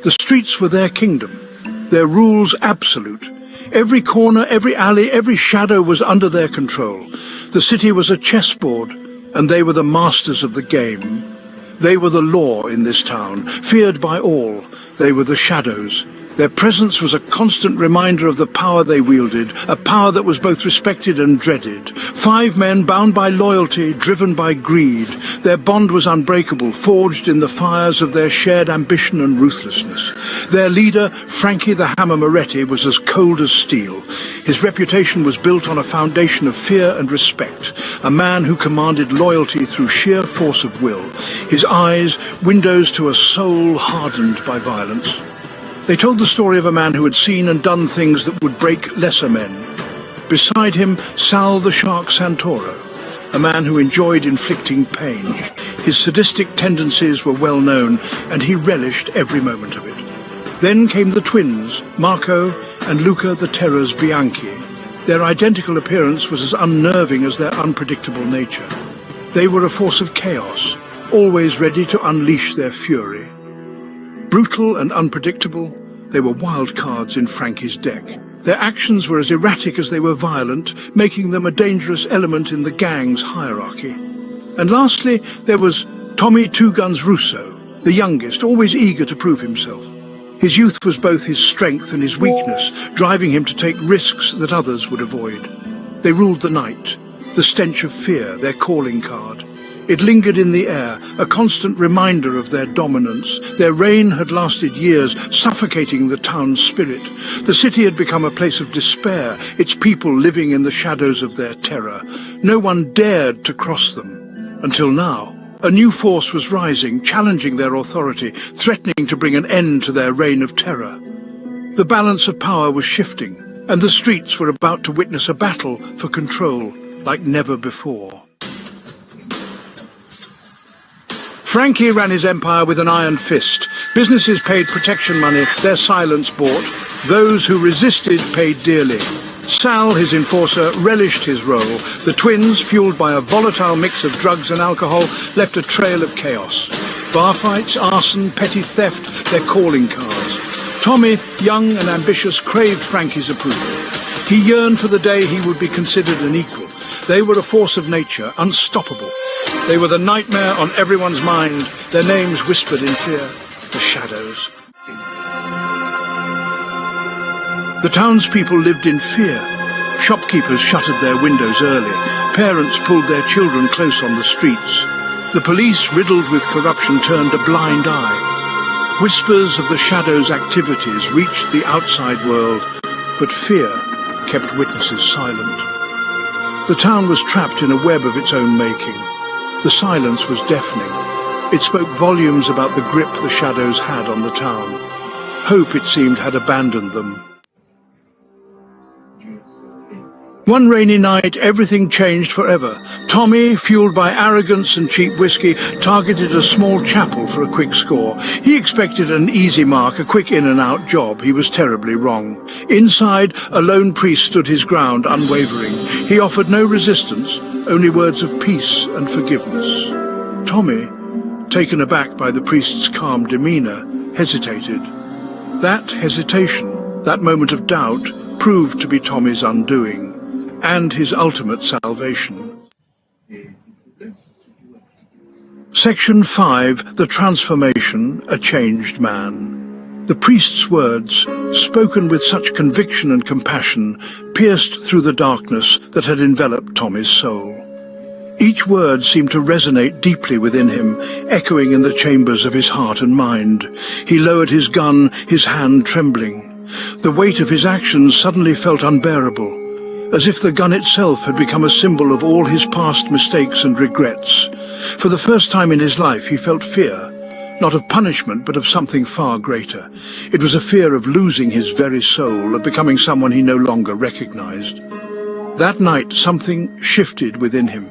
The streets were their kingdom, their rules absolute. Every corner, every alley, every shadow was under their control. The city was a chessboard, and they were the masters of the game. They were the law in this town, feared by all. They were the shadows. Their presence was a constant reminder of the power they wielded, a power that was both respected and dreaded. 5 men bound by loyalty, driven by greed. Their bond was unbreakable, forged in the fires of their shared ambition and ruthlessness. Their leader, Frankie the Hammer Moretti, was as cold as steel. His reputation was built on a foundation of fear and respect, a man who commanded loyalty through sheer force of will. His eyes, windows to a soul hardened by violence. They told the story of a man who had seen and done things that would break lesser men. Beside him, Sal the Shark Santoro, a man who enjoyed inflicting pain. His sadistic tendencies were well known, and he relished every moment of it. Then came the twins, Marco and Luca the Terrors Bianchi. Their identical appearance was as unnerving as their unpredictable nature. They were a force of chaos, always ready to unleash their fury. Brutal and unpredictable, they were wild cards in Frankie's deck. Their actions were as erratic as they were violent, making them a dangerous element in the gang's hierarchy. And lastly, there was Tommy Two Guns Russo, the youngest, always eager to prove himself. His youth was both his strength and his weakness, driving him to take risks that others would avoid. They ruled the night, the stench of fear, their calling card. It lingered in the air, a constant reminder of their dominance. Their reign had lasted years, suffocating the town's spirit. The city had become a place of despair, its people living in the shadows of their terror. No one dared to cross them, until now. A new force was rising, challenging their authority, threatening to bring an end to their reign of terror. The balance of power was shifting, and the streets were about to witness a battle for control like never before. Frankie ran his empire with an iron fist. Businesses paid protection money, their silence bought. Those who resisted paid dearly. Sal, his enforcer, relished his role. The twins, fueled by a volatile mix of drugs and alcohol, left a trail of chaos. Bar fights, arson, petty theft, their calling cards. Tommy, young and ambitious, craved Frankie's approval. He yearned for the day he would be considered an equal. They were a force of nature, unstoppable. They were the nightmare on everyone's mind, their names whispered in fear, the shadows. The townspeople lived in fear. Shopkeepers shuttered their windows early. Parents pulled their children close on the streets. The police, riddled with corruption, turned a blind eye. Whispers of the shadows' activities reached the outside world, but fear kept witnesses silent. The town was trapped in a web of its own making. The silence was deafening. It spoke volumes about the grip the shadows had on the town. Hope, it seemed, had abandoned them. One rainy night, everything changed forever. Tommy, fueled by arrogance and cheap whiskey, targeted a small chapel for a quick score. He expected an easy mark, a quick in-and-out job. He was terribly wrong. Inside, a lone priest stood his ground, unwavering. He offered no resistance, only words of peace and forgiveness. Tommy, taken aback by the priest's calm demeanor, hesitated. That hesitation, that moment of doubt, proved to be Tommy's undoing, and his ultimate salvation. Section 5, The Transformation, A Changed Man. The priest's words, spoken with such conviction and compassion, pierced through the darkness that had enveloped Tommy's soul. Each word seemed to resonate deeply within him, echoing in the chambers of his heart and mind. He lowered his gun, his hand trembling. The weight of his actions suddenly felt unbearable, as if the gun itself had become a symbol of all his past mistakes and regrets. For the first time in his life he felt fear, not of punishment but of something far greater. It was a fear of losing his very soul, of becoming someone he no longer recognized. That night something shifted within him.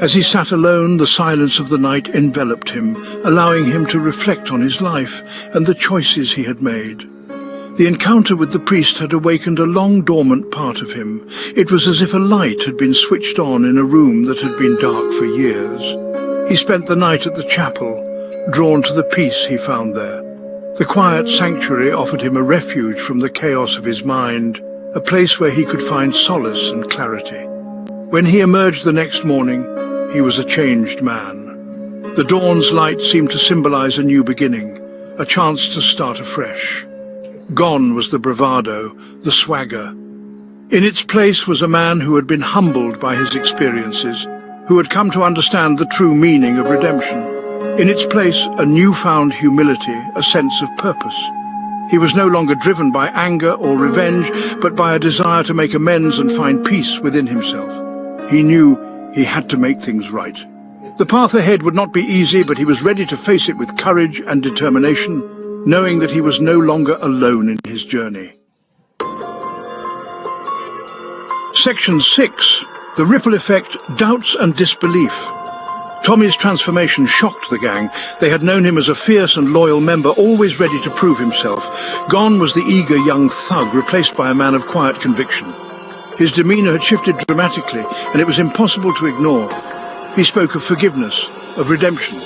As he sat alone, the silence of the night enveloped him, allowing him to reflect on his life and the choices he had made. The encounter with the priest had awakened a long-dormant part of him. It was as if a light had been switched on in a room that had been dark for years. He spent the night at the chapel, drawn to the peace he found there. The quiet sanctuary offered him a refuge from the chaos of his mind, a place where he could find solace and clarity. When he emerged the next morning, he was a changed man. The dawn's light seemed to symbolize a new beginning, a chance to start afresh. Gone was the bravado, the swagger. In its place was a man who had been humbled by his experiences, who had come to understand the true meaning of redemption. In its place, a newfound humility, a sense of purpose. He was no longer driven by anger or revenge, but by a desire to make amends and find peace within himself. He knew he had to make things right. The path ahead would not be easy, but he was ready to face it with courage and determination, knowing that he was no longer alone in his journey. Section 6. The ripple effect, doubts and disbelief. Tommy's transformation shocked the gang. They had known him as a fierce and loyal member, always ready to prove himself. Gone was the eager young thug, replaced by a man of quiet conviction. His demeanor had shifted dramatically, and it was impossible to ignore. He spoke of forgiveness, of redemption.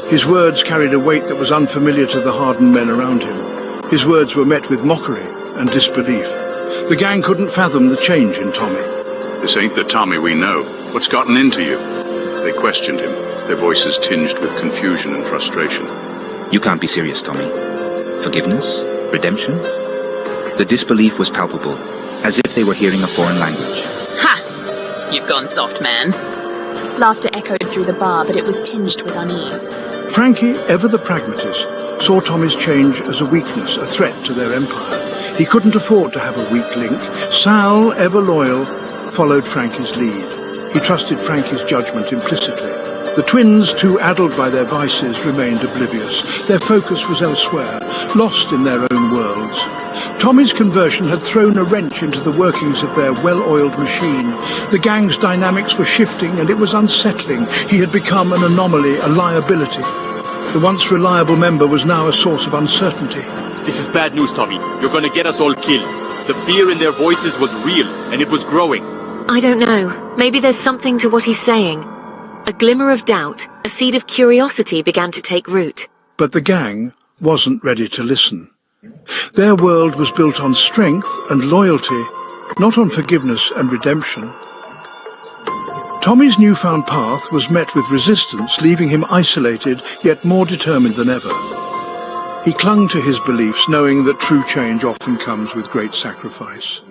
His words carried a weight that was unfamiliar to the hardened men around him. His words were met with mockery and disbelief. The gang couldn't fathom the change in Tommy. This ain't the Tommy we know. What's gotten into you? They questioned him, their voices tinged with confusion and frustration. You can't be serious, Tommy. Forgiveness? Redemption? The disbelief was palpable, as if they were hearing a foreign language. Ha! You've gone soft, man. Laughter echoed through the bar, but it was tinged with unease. Frankie, ever the pragmatist, saw Tommy's change as a weakness, a threat to their empire. He couldn't afford to have a weak link. Sal, ever loyal, followed Frankie's lead. He trusted Frankie's judgment implicitly. The twins, too addled by their vices, remained oblivious. Their focus was elsewhere, lost in their own worlds. Tommy's conversion had thrown a wrench into the workings of their well-oiled machine. The gang's dynamics were shifting, and it was unsettling. He had become an anomaly, a liability. The once reliable member was now a source of uncertainty. This is bad news, Tommy. You're gonna get us all killed. The fear in their voices was real, and it was growing. I don't know. Maybe there's something to what he's saying. A glimmer of doubt, a seed of curiosity began to take root. But the gang wasn't ready to listen. Their world was built on strength and loyalty, not on forgiveness and redemption. Tommy's newfound path was met with resistance, leaving him isolated, yet more determined than ever. He clung to his beliefs, knowing that true change often comes with great sacrifice.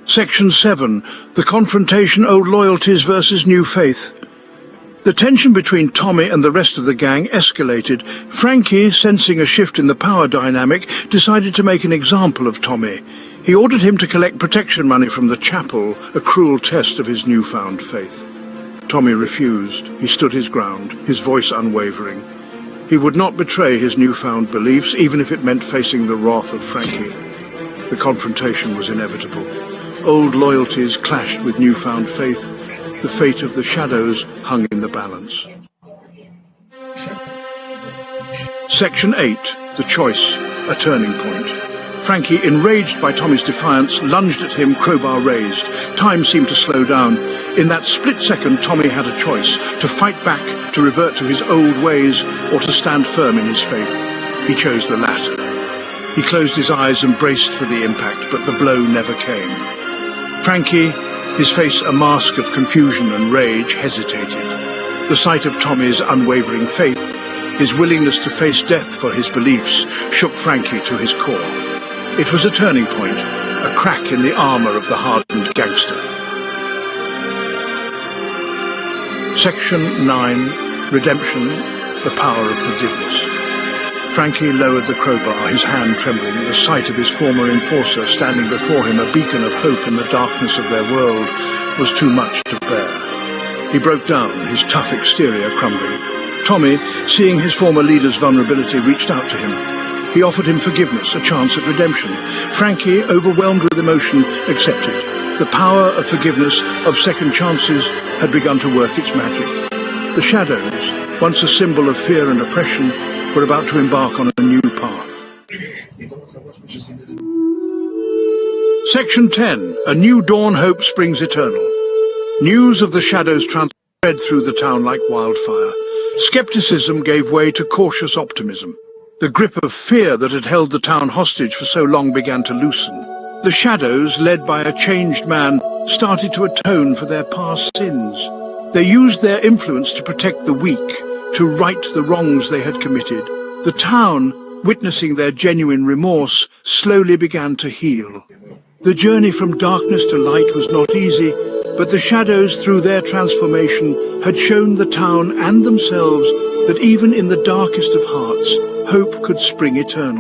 Section 7. The confrontation, old loyalties versus new faith. The tension between Tommy and the rest of the gang escalated. Frankie, sensing a shift in the power dynamic, decided to make an example of Tommy. He ordered him to collect protection money from the chapel, a cruel test of his newfound faith. Tommy refused. He stood his ground, his voice unwavering. He would not betray his newfound beliefs, even if it meant facing the wrath of Frankie. The confrontation was inevitable. Old loyalties clashed with newfound faith. The fate of the shadows hung in the balance. Section 8. The choice, a turning point. Frankie, enraged by Tommy's defiance, lunged at him, crowbar raised. Time seemed to slow down. In that split second, Tommy had a choice: to fight back, to revert to his old ways, or to stand firm in his faith. He chose the latter. He closed his eyes and braced for the impact, but the blow never came. Frankie, his face a mask of confusion and rage, hesitated. The sight of Tommy's unwavering faith, his willingness to face death for his beliefs, shook Frankie to his core. It was a turning point, a crack in the armor of the hardened gangster. Section 9. Redemption, the power of forgiveness. Frankie lowered the crowbar, his hand trembling. The sight of his former enforcer standing before him, a beacon of hope in the darkness of their world, was too much to bear. He broke down, his tough exterior crumbling. Tommy, seeing his former leader's vulnerability, reached out to him. He offered him forgiveness, a chance at redemption. Frankie, overwhelmed with emotion, accepted. The power of forgiveness, of second chances, had begun to work its magic. The shadows, once a symbol of fear and oppression, were about to embark on a new path. Section 10. A new dawn hope springs eternal. News of the shadows spread through the town like wildfire. Skepticism gave way to cautious optimism. The grip of fear that had held the town hostage for so long began to loosen. The shadows, led by a changed man, started to atone for their past sins. They used their influence to protect the weak, to right the wrongs they had committed. The town, witnessing their genuine remorse, slowly began to heal. The journey from darkness to light was not easy, but the shadows, through their transformation, had shown the town and themselves that even in the darkest of hearts, hope could spring eternal.